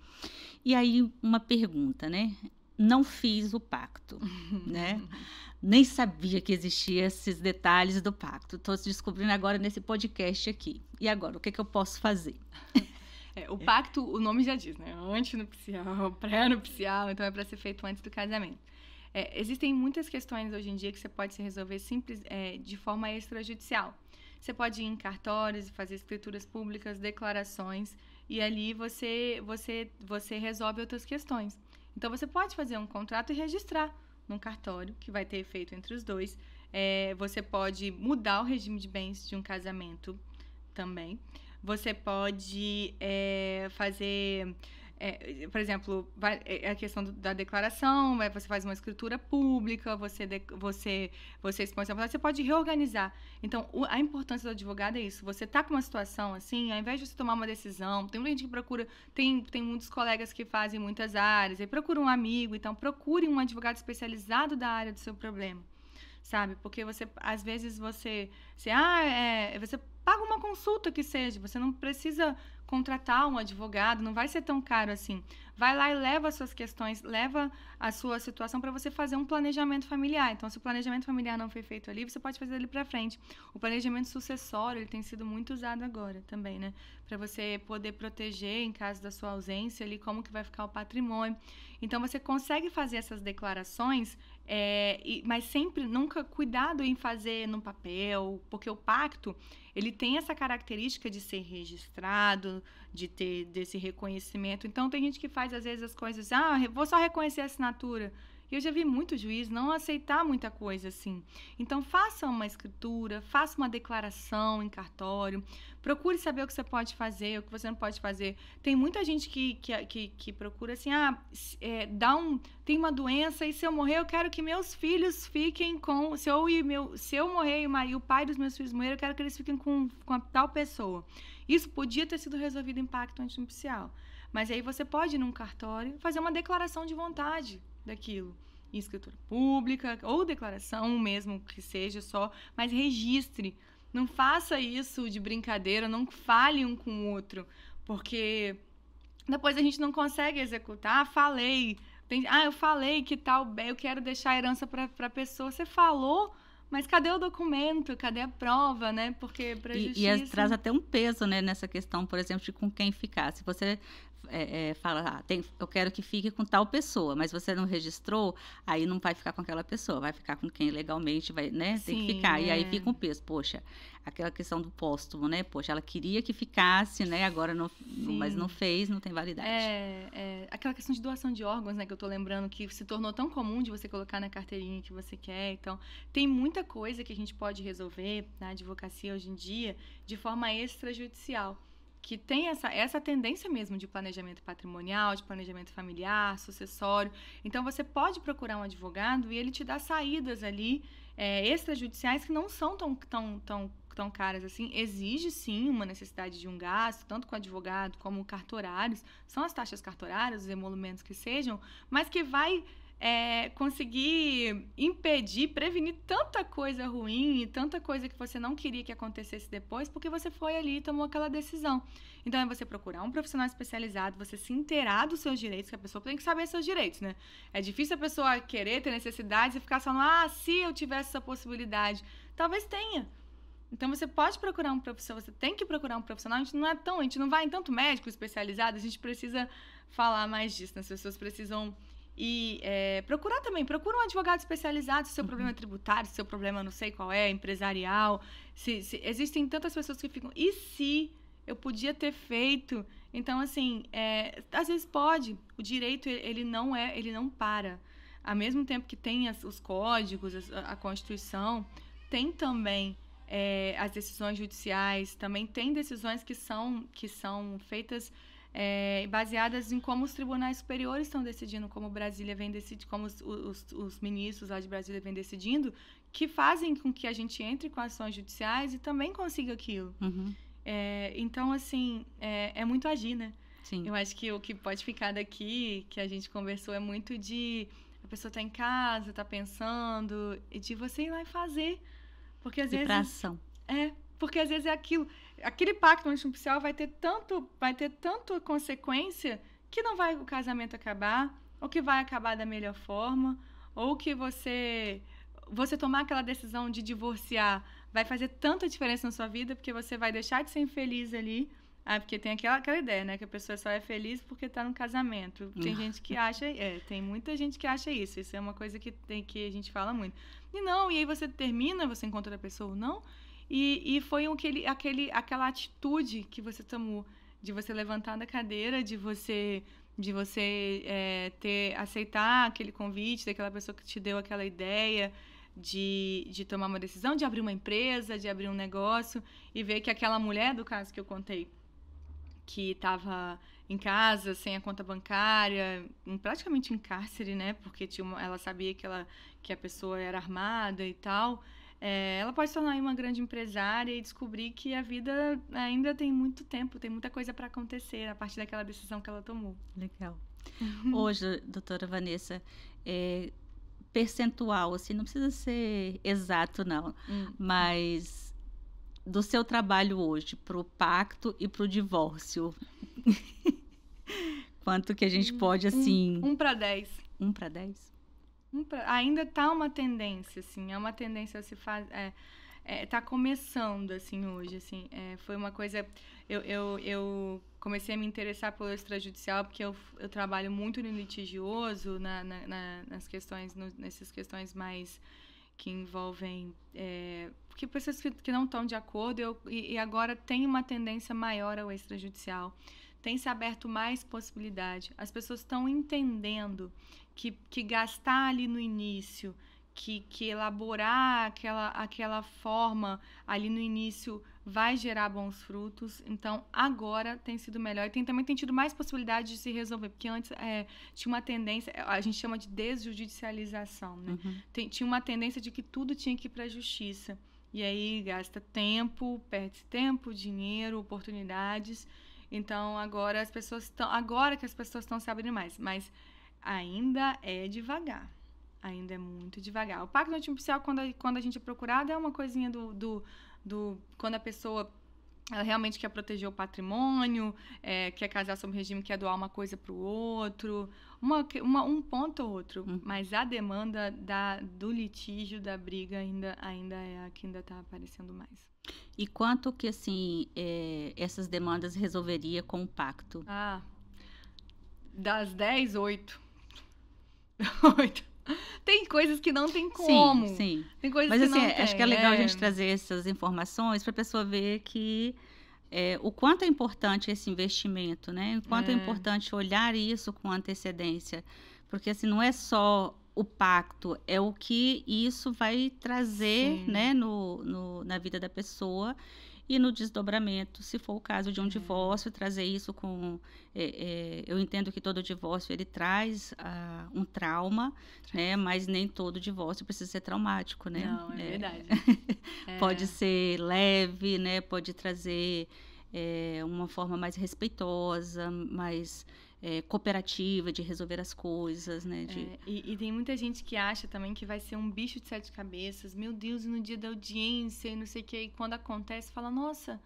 E aí, uma pergunta, né? Não fiz o pacto, né? Nem sabia que existiam esses detalhes do pacto. Estou descobrindo agora nesse podcast aqui. E agora, o que eu posso fazer? O pacto, o nome já diz, né? Antinupcial, pré-nupcial, então é para ser feito antes do casamento. Existem muitas questões hoje em dia que você pode se resolver de forma extrajudicial. Você pode ir em cartórios, fazer escrituras públicas, declarações, e ali você resolve outras questões. Então, você pode fazer um contrato e registrar num cartório, que vai ter efeito entre os dois. Você pode mudar o regime de bens de um casamento também. Você pode fazer Por exemplo, a questão da declaração, você faz uma escritura pública, você expõe sua vontade, você pode reorganizar. Então, a importância do advogado é isso. Você está com uma situação assim, ao invés de você tomar uma decisão, tem muita gente que procura, tem muitos colegas que fazem muitas áreas, aí procura um amigo, então procure um advogado especializado da área do seu problema, sabe? Porque às vezes você paga uma consulta que seja, você não precisa contratar um advogado, não vai ser tão caro assim. Vai lá e leva as suas questões, leva a sua situação para você fazer um planejamento familiar. Então, se o planejamento familiar não foi feito ali, você pode fazer ele para frente. O planejamento sucessório, ele tem sido muito usado agora também, né? Para você poder proteger, em caso da sua ausência ali, como que vai ficar o patrimônio. Então, você consegue fazer essas declarações, mas sempre, nunca, cuidado em fazer no papel, porque o pacto, ele tem essa característica de ser registrado, de ter desse reconhecimento. Então, tem gente que faz, às vezes, as coisas, vou só reconhecer a assinatura. E eu já vi muito juiz não aceitar muita coisa assim. Então, faça uma escritura, faça uma declaração em cartório, procure saber o que você pode fazer, o que você não pode fazer. Tem muita gente que procura assim, tem uma doença e se eu morrer, eu quero que meus filhos fiquem com... Se eu morrer e o pai dos meus filhos morrer, eu quero que eles fiquem com a tal pessoa. Isso podia ter sido resolvido em pacto antinupcial. Mas aí você pode ir num cartório fazer uma declaração de vontade daquilo, em escritura pública ou declaração mesmo que seja só, mas registre, não faça isso de brincadeira, não fale um com o outro, porque depois a gente não consegue executar. Eu falei que tal, eu quero deixar a herança para a pessoa, você falou, mas cadê o documento? Cadê a prova, né? Porque para justiça... E traz até um peso, né, nessa questão, por exemplo, de com quem ficar. Se você fala, eu quero que fique com tal pessoa, mas você não registrou, aí não vai ficar com aquela pessoa, vai ficar com quem legalmente vai, né? Tem que ficar. E aí fica um peso. Poxa, aquela questão do póstumo, né? Poxa, ela queria que ficasse, né? Agora não, mas não fez, não tem validade. Aquela questão de doação de órgãos, né? Que eu tô lembrando que se tornou tão comum de você colocar na carteirinha que você quer. Então, tem muita coisa que a gente pode resolver na advocacia hoje em dia de forma extrajudicial, que tem essa tendência mesmo de planejamento patrimonial, de planejamento familiar, sucessório. Então, você pode procurar um advogado e ele te dá saídas ali extrajudiciais que não são tão caras assim. Exige, sim, uma necessidade de um gasto, tanto com advogado como cartorários. São as taxas cartorárias, os emolumentos que sejam, mas que vai... conseguir impedir, prevenir tanta coisa ruim e tanta coisa que você não queria que acontecesse depois, porque você foi ali e tomou aquela decisão. Então, é você procurar um profissional especializado, você se inteirar dos seus direitos, que a pessoa tem que saber seus direitos, né? É difícil a pessoa querer ter necessidades e ficar falando, se eu tivesse essa possibilidade. Talvez tenha. Então, você pode procurar um profissional, você tem que procurar um profissional. A gente não vai em tanto médico especializado, a gente precisa falar mais disso, né? As pessoas precisam... procura um advogado especializado, se o seu problema é tributário, se o seu problema não sei qual empresarial, se existem tantas pessoas que ficam, e se eu podia ter feito? Então, assim, às vezes pode, o direito ele não para, ao mesmo tempo que tem os códigos, a Constituição, tem também as decisões judiciais, também tem decisões que são feitas baseadas em como os tribunais superiores estão decidindo, como Brasília vem decidindo, como os ministros lá de Brasília vêm decidindo, que fazem com que a gente entre com ações judiciais e também consiga aquilo. Então, assim, é muito agir, né? Sim. Eu acho que o que pode ficar daqui, que a gente conversou, é muito de a pessoa tá em casa, tá pensando, e de você ir lá e fazer. Porque às vezes... pra ação. Porque às vezes aquele pacto antinupcial vai ter tanto consequência que não vai o casamento acabar, ou que vai acabar da melhor forma, ou que você tomar aquela decisão de divorciar vai fazer tanta diferença na sua vida, porque você vai deixar de ser infeliz ali. Porque tem aquela ideia, né? Que a pessoa só é feliz porque tá no casamento. Tem gente que acha... tem muita gente que acha isso. Isso é uma coisa que a gente fala muito. E aí você termina, você encontra outra pessoa, não... E foi aquela atitude que você tomou, de você levantar da cadeira, de você aceitar aquele convite daquela pessoa que te deu aquela ideia, de tomar uma decisão, de abrir uma empresa, de abrir um negócio, e ver que aquela mulher, do caso que eu contei, que estava em casa, sem a conta bancária, praticamente em cárcere, né? Porque ela sabia que a pessoa era armada e tal. Ela pode se tornar uma grande empresária e descobrir que a vida ainda tem muito tempo, tem muita coisa para acontecer a partir daquela decisão que ela tomou. Legal. Hoje, doutora Vanessa, percentual, assim, não precisa ser exato, não, mas do seu trabalho hoje para o pacto e para o divórcio, quanto que a gente pode, assim... 1 para 10. 1 para 10? Ainda tá uma tendência, assim, é uma tendência a se fazer... tá começando, assim, hoje, assim, foi uma coisa... Eu comecei a me interessar pelo extrajudicial porque eu trabalho muito no litigioso, nas questões, nessas questões mais que envolvem... porque pessoas que não estão de acordo, e agora tem uma tendência maior ao extrajudicial. Tem se aberto mais possibilidade. As pessoas estão entendendo que gastar ali no início, que elaborar aquela forma ali no início vai gerar bons frutos. Então, agora tem sido melhor. E também tem tido mais possibilidade de se resolver, porque antes tinha uma tendência, a gente chama de desjudicialização, né? Tinha uma tendência de que tudo tinha que ir para a justiça. E aí gasta tempo, perde tempo, dinheiro, oportunidades. Então, agora que as pessoas estão se abrindo mais, mas ainda é devagar. Ainda é muito devagar. O pacto antinupcial, quando a gente é procurado, é uma coisinha quando a pessoa ela realmente quer proteger o patrimônio, quer casar sob regime, quer doar uma coisa para o outro, um ponto ou outro. Mas a demanda do litígio, da briga, ainda é a que ainda está aparecendo mais. E quanto que, assim, essas demandas resolveria com o pacto? Das 10, 8. 8. Tem coisas que não tem como. Sim. Tem coisas mas, que assim, não tem. Acho que é legal a gente trazer essas informações para a pessoa ver que o quanto é importante esse investimento, né? O quanto é importante olhar isso com antecedência. Porque, assim, não é só o pacto, é o que isso vai trazer, né, na vida da pessoa. E no desdobramento, se for o caso de um divórcio, trazer isso com... eu entendo que todo divórcio, ele traz um trauma, né? Mas nem todo divórcio precisa ser traumático, né? Não, é verdade. Pode ser leve, né? Pode trazer uma forma mais respeitosa, mais... cooperativa, de resolver as coisas, né? E tem muita gente que acha também que vai ser um bicho de 7 cabeças. Meu Deus, no dia da audiência e não sei o que. E quando acontece, fala, nossa,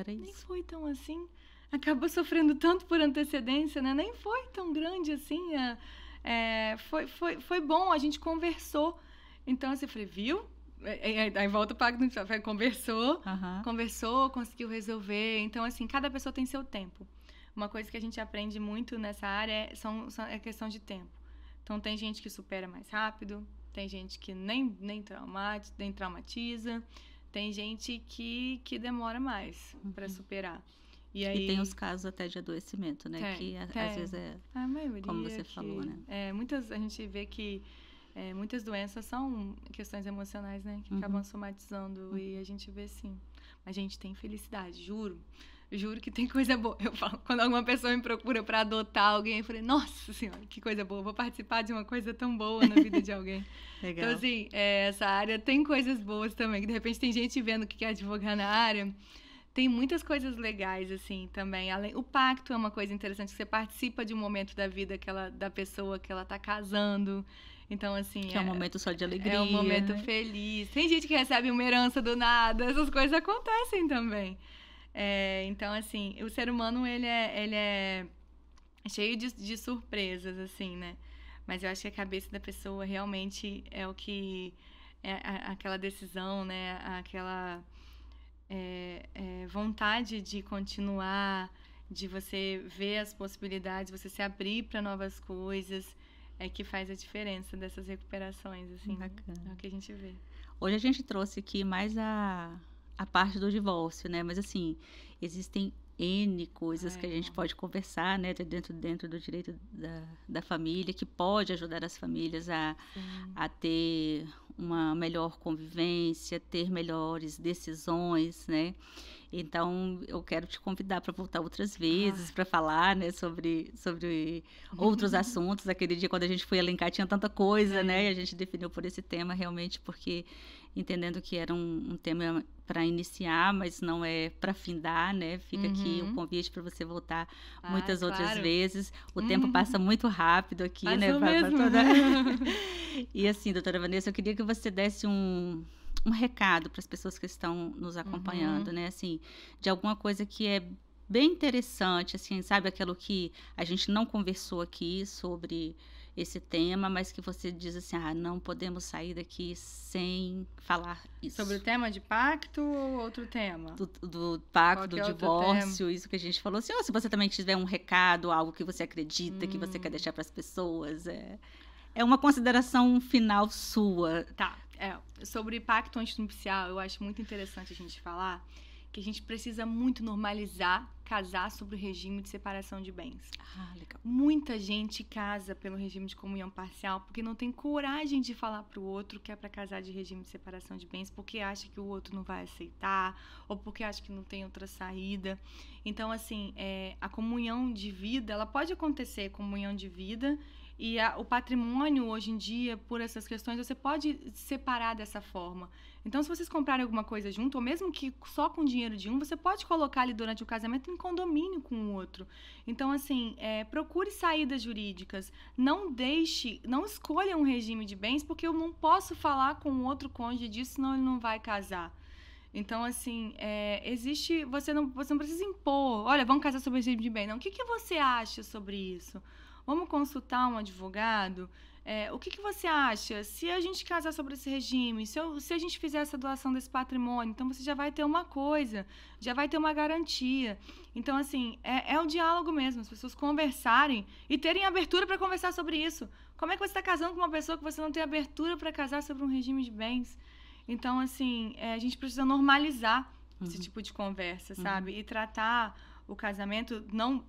nem foi tão assim. Acabou sofrendo tanto por antecedência, né? Nem foi tão grande assim. Foi bom, a gente conversou. Então, assim, eu falei, viu? Aí volta o pacto, conversou, conseguiu resolver. Então, assim, cada pessoa tem seu tempo. Uma coisa que a gente aprende muito nessa área é questão de tempo. Então, tem gente que supera mais rápido, tem gente que nem traumatiza, tem gente que demora mais para superar. E tem os casos até de adoecimento, né? Que às vezes a maioria, como você falou, né? A gente vê que muitas doenças são questões emocionais, né? Que acabam somatizando e a gente vê sim. Mas a gente tem felicidade, juro que tem coisa boa. Eu falo, quando alguma pessoa me procura para adotar alguém, eu falei, nossa senhora, que coisa boa, vou participar de uma coisa tão boa na vida de alguém. Legal. Então, assim, essa área tem coisas boas também, que de repente tem gente vendo que quer advogar na área. Tem muitas coisas legais, assim, também. O pacto é uma coisa interessante, que você participa de um momento da vida da pessoa que ela tá casando. Então, assim... Que é um momento só de alegria. É um momento feliz. Tem gente que recebe uma herança do nada, essas coisas acontecem também. Então, assim, o ser humano, ele é cheio de surpresas, assim, né? Mas eu acho que a cabeça da pessoa realmente é o que... aquela decisão, né? Aquela vontade de continuar, de você ver as possibilidades, você se abrir para novas coisas, que faz a diferença dessas recuperações, assim. Bacana. É o que a gente vê. Hoje a gente trouxe aqui mais a parte do divórcio, né? Mas, assim, existem N coisas que a gente pode conversar, né? Dentro do direito da família, que pode ajudar as famílias a ter uma melhor convivência, ter melhores decisões, né? Então, eu quero te convidar para voltar outras vezes, para falar, né, sobre outros assuntos. Aquele dia, quando a gente foi elencar, tinha tanta coisa, né? E a gente definiu por esse tema, realmente, porque entendendo que era um tema para iniciar, mas não é para findar, né? Fica aqui o convite para você voltar muitas outras vezes. O tempo passa muito rápido aqui, Passa né? mesmo. E assim, doutora Vanessa, eu queria que você desse um recado para as pessoas que estão nos acompanhando, né? Assim, de alguma coisa que é bem interessante, assim, sabe? Aquilo que a gente não conversou aqui sobre esse tema, mas que você diz assim, não podemos sair daqui sem falar isso. Sobre o tema de pacto ou outro tema? Do pacto, do divórcio, isso que a gente falou. Ou se você também tiver um recado, algo que você acredita, que você quer deixar para as pessoas, é uma consideração final sua. Tá. Sobre pacto antinupcial, eu acho muito interessante a gente falar que a gente precisa muito normalizar casar sobre o regime de separação de bens. Legal. Muita gente casa pelo regime de comunhão parcial porque não tem coragem de falar para o outro que é para casar de regime de separação de bens, porque acha que o outro não vai aceitar ou porque acha que não tem outra saída. Então, assim, a comunhão de vida, ela pode acontecer, comunhão de vida, e o patrimônio, hoje em dia, por essas questões, você pode separar dessa forma. Então, se vocês comprarem alguma coisa junto, ou mesmo que só com dinheiro de um, você pode colocar ali durante o casamento em condomínio com o outro. Então, assim, procure saídas jurídicas. Não escolha um regime de bens, porque eu não posso falar com o outro cônjuge disso, senão ele não vai casar. Então, assim, você não precisa impor, olha, vamos casar sobre o regime de bens. Não, o que você acha sobre isso? Vamos consultar um advogado? O que você acha? Se a gente casar sobre esse regime, se a gente fizer essa doação desse patrimônio, então você já vai ter uma coisa, já vai ter uma garantia. Então, assim, é o diálogo mesmo, as pessoas conversarem e terem abertura para conversar sobre isso. Como é que você está casando com uma pessoa que você não tem abertura para casar sobre um regime de bens? Então, assim, a gente precisa normalizar esse tipo de conversa, sabe? E tratar o casamento,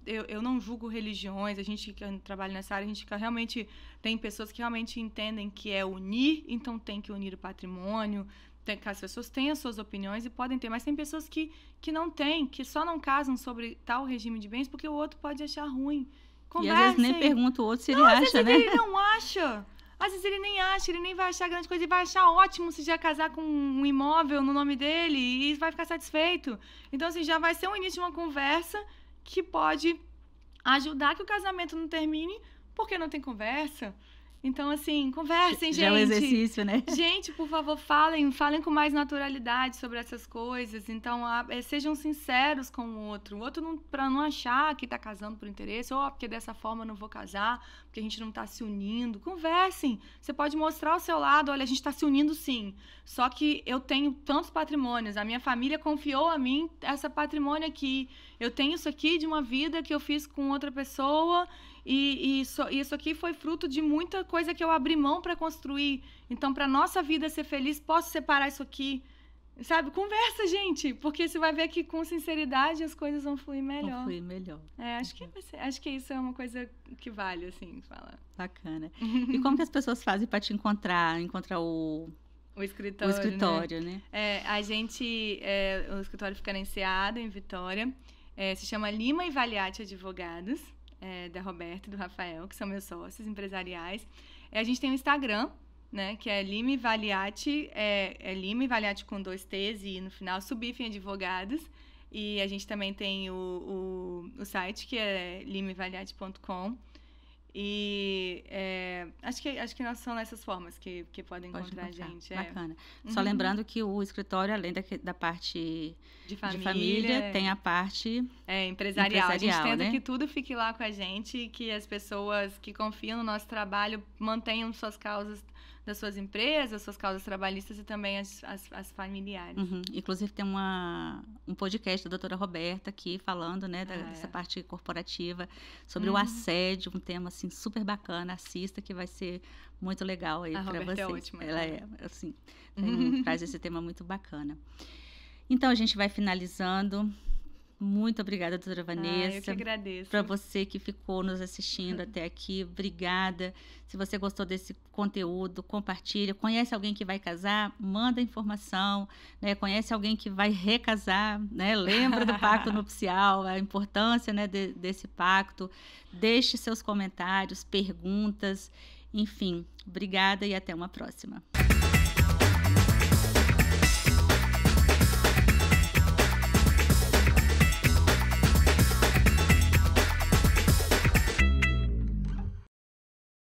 eu não julgo religiões, a gente que trabalha nessa área, a gente realmente tem pessoas que realmente entendem que é unir, então tem que unir o patrimônio, as pessoas têm as suas opiniões e podem ter, mas tem pessoas que não têm, que só não casam sobre tal regime de bens porque o outro pode achar ruim. Conversem. E às vezes nem pergunta o outro se ele acha, né? Às vezes ele não acha. Às vezes ele nem acha, ele nem vai achar grande coisa, ele vai achar ótimo se já casar com um imóvel no nome dele e vai ficar satisfeito. Então, assim, já vai ser um início de uma conversa que pode ajudar que o casamento não termine porque não tem conversa. Então, assim, conversem, gente. Já é um exercício, né? Gente, por favor, falem com mais naturalidade sobre essas coisas. Então, sejam sinceros com o outro. O outro, para não achar que está casando por interesse, ou porque dessa forma eu não vou casar, porque a gente não está se unindo. Conversem. Você pode mostrar o seu lado, olha, a gente está se unindo sim. Só que eu tenho tantos patrimônios. A minha família confiou a mim esse patrimônio aqui. Eu tenho isso aqui de uma vida que eu fiz com outra pessoa. E isso aqui foi fruto de muita coisa que eu abri mão para construir. Então, para nossa vida ser feliz, posso separar isso aqui. Sabe? Conversa, gente. Porque você vai ver que com sinceridade as coisas vão fluir melhor. Vão fluir melhor. Acho que isso é uma coisa que vale, assim, falar. Bacana. E como que as pessoas fazem para te encontrar o escritório, né? A gente... o escritório fica na Enseada, em Vitória. Se chama Lima e Valiati Advogados. Da Roberta e do Rafael, que são meus sócios empresariais. A gente tem o Instagram, né, que é Lima e Valiati, Lima e Valiati com 2 T's e no final Subifem Advogados. E a gente também tem o site, que é limaevaliati.com. E acho que nós são nessas formas que podem encontrar a gente. Bacana. Só lembrando que o escritório, além da parte de família, tem a parte empresarial. A gente tenta, né? que tudo fique lá com a gente, que as pessoas que confiam no nosso trabalho mantenham suas causas das suas empresas, suas causas trabalhistas e também as familiares. Inclusive tem um podcast da doutora Roberta aqui falando, né, dessa parte corporativa, sobre o assédio, um tema assim super bacana. Assista, que vai ser muito legal aí para vocês. É ótima. Ela assim, traz esse tema muito bacana. Então a gente vai finalizando. Muito obrigada, doutora Eu Vanessa. que agradeço. Para você que ficou nos assistindo até aqui, obrigada. Se você gostou desse conteúdo, compartilha. Conhece alguém que vai casar? Manda informação, né? Conhece alguém que vai recasar, né? Lembra do pacto nupcial, a importância, né, desse pacto. Deixe seus comentários, perguntas, enfim. Obrigada e até uma próxima.